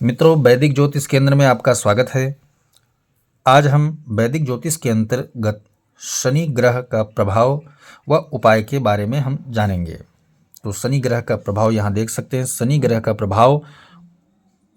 मित्रों, वैदिक ज्योतिष केंद्र में आपका स्वागत है। आज हम वैदिक ज्योतिष के अंतर्गत शनि ग्रह का प्रभाव व उपाय के बारे में हम जानेंगे। तो शनि ग्रह का प्रभाव यहाँ देख सकते हैं। शनि ग्रह का प्रभाव,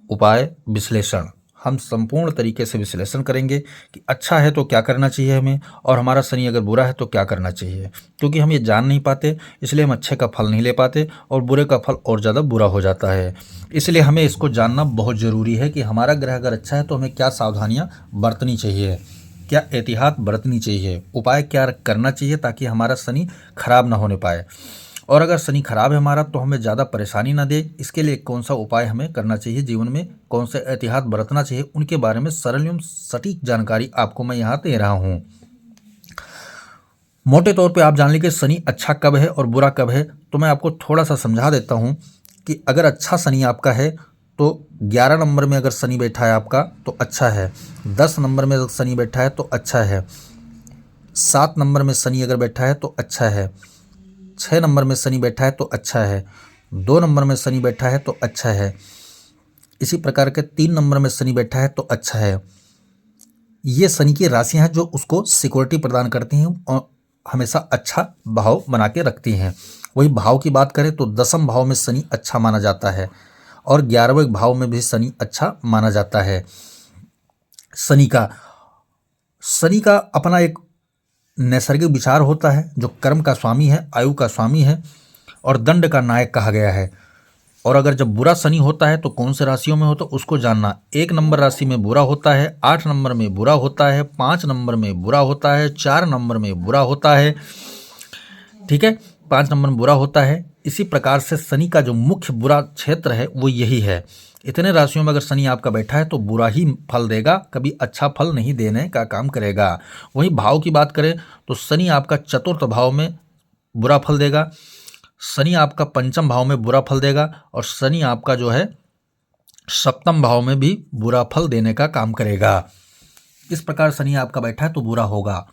उपाय, विश्लेषण हम संपूर्ण तरीके से विश्लेषण करेंगे कि अच्छा है तो क्या करना चाहिए हमें, और हमारा शनि अगर बुरा है तो क्या करना चाहिए। क्योंकि हम ये जान नहीं पाते, इसलिए हम अच्छे का फल नहीं ले पाते और बुरे का फल और ज़्यादा बुरा हो जाता है। इसलिए हमें इसको जानना बहुत ज़रूरी है कि हमारा ग्रह अगर अच्छा है तो हमें क्या सावधानियाँ बरतनी चाहिए, क्या एहतियात बरतनी चाहिए, उपाय क्या करना चाहिए ताकि हमारा शनि खराब ना होने पाए। और अगर शनि खराब है हमारा तो हमें ज़्यादा परेशानी ना दे, इसके लिए कौन सा उपाय हमें करना चाहिए, जीवन में कौन से एहतियात बरतना चाहिए, उनके बारे में सरल एवं सटीक जानकारी आपको मैं यहाँ दे रहा हूँ। मोटे तौर पे आप जान लीजिए शनि अच्छा कब है और बुरा कब है। तो मैं आपको थोड़ा सा समझा देता हूँ कि अगर अच्छा शनि आपका है तो 11 नंबर में अगर शनि बैठा है आपका तो अच्छा है, 10 नंबर में अगर शनि बैठा है तो अच्छा है, 7 नंबर में शनि अगर बैठा है तो अच्छा है, 6 नंबर में शनि बैठा है तो अच्छा है, 2 नंबर में शनि बैठा है तो अच्छा है, इसी प्रकार के 3 नंबर में शनि बैठा है तो अच्छा है। ये शनि की राशियां हैं जो उसको सिक्योरिटी प्रदान करती हैं और हमेशा अच्छा भाव बना के रखती हैं। वही भाव की बात करें तो 10वें भाव में शनि अच्छा माना जाता है और 11वें भाव में भी शनि अच्छा माना जाता है। शनि का अपना एक नैसर्गिक विचार होता है जो कर्म का स्वामी है, आयु का स्वामी है और दंड का नायक कहा गया है। और अगर जब बुरा शनि होता है तो कौन से राशियों में होता है उसको जानना। 1 नंबर राशि में बुरा होता है, 8 नंबर में बुरा होता है, 5 नंबर में बुरा होता है, 4 नंबर में बुरा होता है, ठीक है, 5 नंबर में बुरा होता है। इसी प्रकार से शनि का जो मुख्य बुरा क्षेत्र है वो यही है। इतने राशियों में अगर शनि आपका बैठा है तो बुरा ही फल देगा, कभी अच्छा फल नहीं देने का काम करेगा। वहीं भाव की बात करें तो शनि आपका चतुर्थ भाव में बुरा फल देगा, शनि आपका पंचम भाव में बुरा फल देगा और शनि आपका जो है सप्तम भाव में भी बुरा फल देने का काम करेगा। इस प्रकार शनि आपका बैठा है तो बुरा होगा।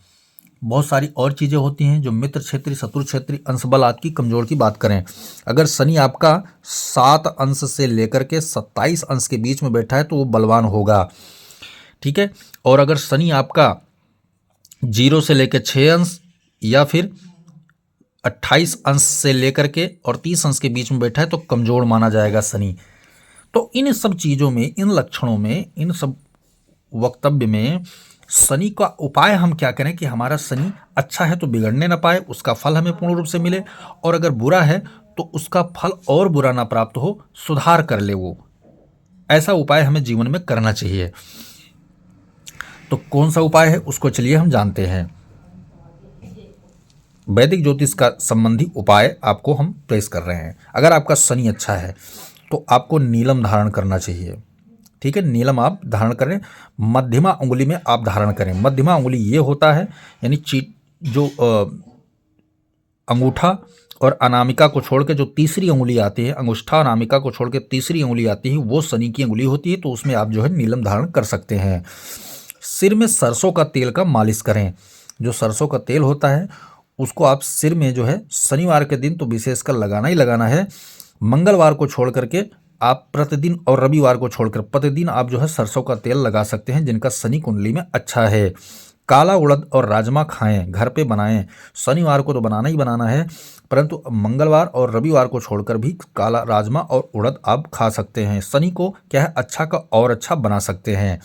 बहुत सारी और चीज़ें होती हैं जो मित्र क्षेत्री, शत्रु क्षेत्री, अंश बल आदि की कमजोर की बात करें। अगर शनि आपका 7 अंश से लेकर के 27 अंश के बीच में बैठा है तो वो बलवान होगा, ठीक है। और अगर शनि आपका 0 से लेकर 6 अंश या फिर 28 अंश से लेकर के और 30 अंश के बीच में बैठा है तो कमजोर माना जाएगा शनि। तो इन सब चीज़ों में, इन लक्षणों में, इन सब वक्तव्य में शनि का उपाय हम क्या करें कि हमारा शनि अच्छा है तो बिगड़ने ना पाए, उसका फल हमें पूर्ण रूप से मिले, और अगर बुरा है तो उसका फल और बुरा ना प्राप्त हो, सुधार कर ले वो। ऐसा उपाय हमें जीवन में करना चाहिए। तो कौन सा उपाय है उसको चलिए हम जानते हैं। वैदिक ज्योतिष का संबंधी उपाय आपको हम पेश कर रहे हैं। अगर आपका शनि अच्छा है तो आपको नीलम धारण करना चाहिए, ठीक है। नीलम आप धारण करें, मध्यमा उंगली में आप धारण करें। मध्यमा उंगली ये होता है यानी जो अंगूठा और अनामिका को छोड़ के जो तीसरी उंगली आती है, अंगूठा अनामिका को छोड़ के तीसरी उंगली आती है, वो शनि की उंगली होती है। तो उसमें आप जो है नीलम धारण कर सकते हैं। सिर में सरसों का तेल का मालिश करें। जो सरसों का तेल होता है उसको आप सिर में जो है शनिवार के दिन तो विशेषकर लगाना ही लगाना है। मंगलवार को छोड़ करके आप प्रतिदिन और रविवार को छोड़कर प्रतिदिन आप जो है सरसों का तेल लगा सकते हैं जिनका शनि कुंडली में अच्छा है। काला उड़द और राजमा खाएं, घर पे बनाएं। शनिवार को तो बनाना ही बनाना है, परंतु मंगलवार और रविवार को छोड़कर भी काला राजमा और उड़द आप खा सकते हैं। शनि को क्या है, अच्छा का और अच्छा बना सकते हैं।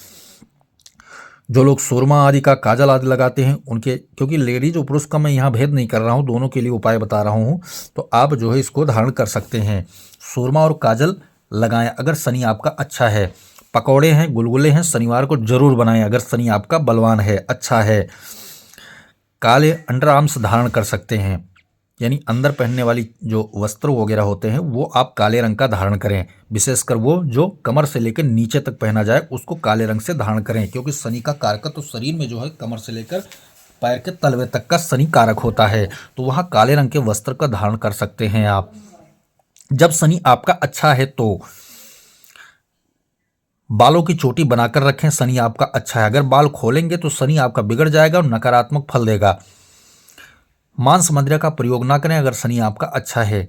जो लोग सुरमा आदि का काजल आदि लगाते हैं उनके, क्योंकि लेडीज और पुरुष का मैं यहाँ भेद नहीं कर रहा हूँ, दोनों के लिए उपाय बता रहा हूँ, तो आप जो है इसको धारण कर सकते हैं। सुरमा और काजल लगाएं अगर शनि आपका अच्छा है। पकौड़े हैं, गुलगुले हैं, शनिवार को जरूर बनाएं अगर शनि आपका बलवान है, अच्छा है। काले अंडर आर्म्स धारण कर सकते हैं, यानी अंदर पहनने वाली जो वस्त्र वगैरह होते हैं वो आप काले रंग का धारण करें। विशेषकर वो जो कमर से लेकर नीचे तक पहना जाए उसको काले रंग से धारण करें, क्योंकि शनि का कारक तो शरीर में जो है कमर से लेकर पैर के तलवे तक का शनि कारक होता है। तो वहाँ काले रंग के वस्त्र का धारण कर सकते हैं आप। जब शनि आपका अच्छा है तो बालों की चोटी बनाकर रखें, शनि आपका अच्छा है। अगर बाल खोलेंगे तो शनि आपका बिगड़ जाएगा और नकारात्मक फल देगा। मांस मदिरा का प्रयोग ना करें अगर शनि आपका अच्छा है।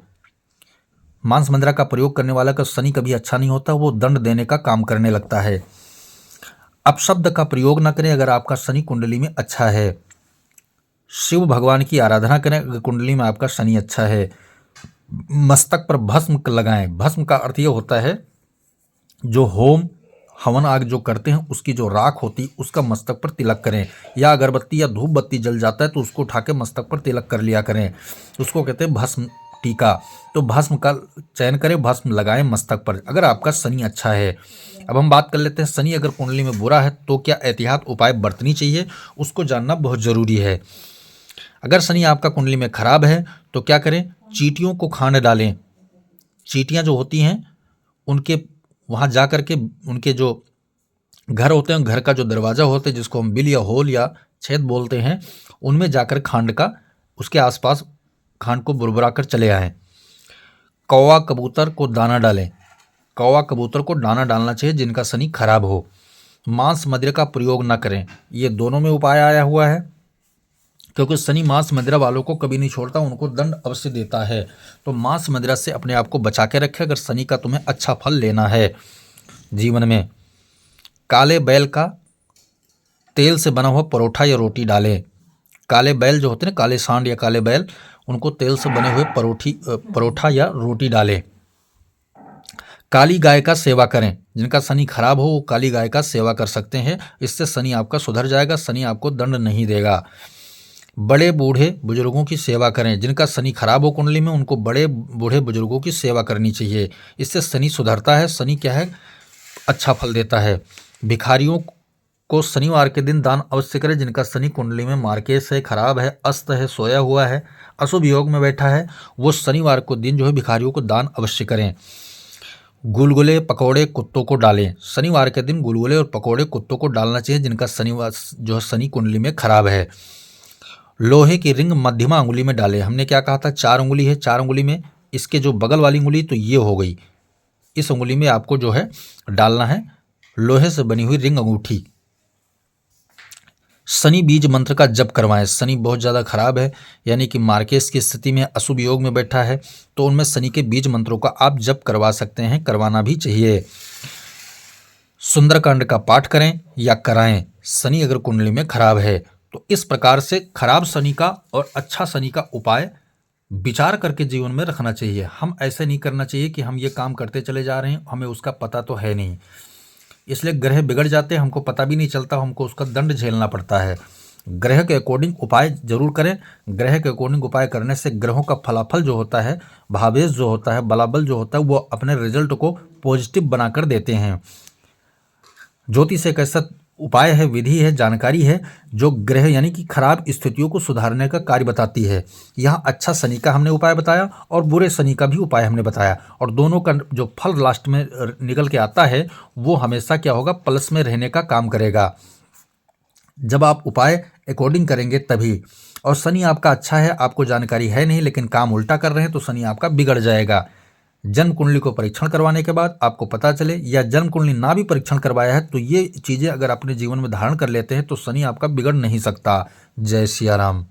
मांस मदिरा का प्रयोग करने वाला का शनि कभी अच्छा नहीं होता, वो दंड देने का काम करने लगता है। अपशब्द का प्रयोग न करें अगर आपका शनि कुंडली में अच्छा है। शिव भगवान की आराधना करें अगर कुंडली में आपका शनि अच्छा है। मस्तक पर भस्म लगाएं। भस्म का अर्थ ये होता है जो होम हवन आग जो करते हैं उसकी जो राख होती उसका मस्तक पर तिलक करें, या अगरबत्ती या धूप बत्ती जल जाता है तो उसको उठा के मस्तक पर तिलक कर लिया करें, उसको कहते हैं भस्म टीका। तो भस्म का चयन करें, भस्म लगाएं मस्तक पर अगर आपका शनि अच्छा है। अब हम बात कर लेते हैं शनि अगर कुंडली में बुरा है तो क्या एहतियात उपाय बरतनी चाहिए, उसको जानना बहुत ज़रूरी है। अगर शनि आपका कुंडली में खराब है तो क्या करें, चींटियों को खाने डालें। चींटियाँ जो होती हैं उनके वहाँ जा कर के उनके जो घर होते हैं, घर का जो दरवाज़ा होता है जिसको हम बिल या होल या छेद बोलते हैं, उनमें जाकर खांड का उसके आसपास खांड को बुरबुरा कर चले आएँ। कौवा कबूतर को दाना डालें। कौवा कबूतर को दाना डालना चाहिए जिनका शनि खराब हो। मांस मदिरा का प्रयोग ना करें, ये दोनों में उपाय आया हुआ है, क्योंकि शनि मांस मदिरा वालों को कभी नहीं छोड़ता, उनको दंड अवश्य देता है। तो मांस मदिरा से अपने आप को बचा के रखें अगर शनि का तुम्हें अच्छा फल लेना है जीवन में। काले बैल का तेल से बना हुआ परोठा या रोटी डालें। काले बैल जो होते हैं ना, काले सांड या काले बैल, उनको तेल से बने हुए परोठा या रोटी डालें। काली गाय का सेवा करें। जिनका शनि खराब हो वो काली गाय का सेवा कर सकते हैं, इससे शनि आपका सुधर जाएगा, शनि आपको दंड नहीं देगा। बड़े बूढ़े बुजुर्गों की सेवा करें। जिनका शनि खराब हो कुंडली में उनको बड़े बूढ़े बुजुर्गों की सेवा करनी चाहिए, इससे शनि सुधरता है, शनि क्या है अच्छा फल देता है। भिखारियों को शनिवार के दिन दान अवश्य करें। जिनका शनि कुंडली में मार्केस है, खराब है, अस्त है, सोया हुआ है, अशुभ योग में बैठा है, वो शनिवार को दिन जो है भिखारियों को दान अवश्य करें। गुलगुले पकौड़े कुत्तों को डालें। शनिवार के दिन गुलगुले और पकौड़े कुत्तों को डालना चाहिए जिनका शनिवार जो है शनि कुंडली में खराब है। लोहे की रिंग मध्यमा अंगुली में डालें। हमने क्या कहा था, 4 उंगली है, 4 उंगली में इसके जो बगल वाली उंगली तो ये हो गई, इस उंगली में आपको जो है डालना है लोहे से बनी हुई रिंग अंगूठी। शनि बीज मंत्र का जप करवाएं। शनि बहुत ज़्यादा खराब है, यानी कि मार्केस की स्थिति में अशुभ योग में बैठा है, तो उनमें शनि के बीज मंत्रों का आप जप करवा सकते हैं, करवाना भी चाहिए। सुंदरकांड का पाठ करें या कराएं शनि अगर कुंडली में खराब है तो। इस प्रकार से खराब शनि का और अच्छा शनि का उपाय विचार करके जीवन में रखना चाहिए। हम ऐसे नहीं करना चाहिए कि हम ये काम करते चले जा रहे हैं, हमें उसका पता तो है नहीं, इसलिए ग्रह बिगड़ जाते हैं, हमको पता भी नहीं चलता, हमको उसका दंड झेलना पड़ता है। ग्रह के अकॉर्डिंग उपाय जरूर करें। ग्रह के अकॉर्डिंग उपाय करने से ग्रहों का फलाफल जो होता है, भावेश जो होता है, बलाबल जो होता है, वो अपने रिजल्ट को पॉजिटिव बनाकर देते हैं। ज्योतिष एक ऐसा उपाय है, विधि है, जानकारी है जो ग्रह यानी कि खराब स्थितियों को सुधारने का कार्य बताती है। यहाँ अच्छा शनि का हमने उपाय बताया और बुरे शनि का भी उपाय हमने बताया, और दोनों का जो फल लास्ट में निकल के आता है वो हमेशा क्या होगा, प्लस में रहने का काम करेगा जब आप उपाय अकॉर्डिंग करेंगे तभी। और शनि आपका अच्छा है, आपको जानकारी है नहीं लेकिन काम उल्टा कर रहे हैं तो शनि आपका बिगड़ जाएगा। जन्म कुंडली को परीक्षण करवाने के बाद आपको पता चले, या जन्म कुंडली ना भी परीक्षण करवाया है तो ये चीज़ें अगर अपने जीवन में धारण कर लेते हैं तो शनि आपका बिगड़ नहीं सकता। जय सिया राम।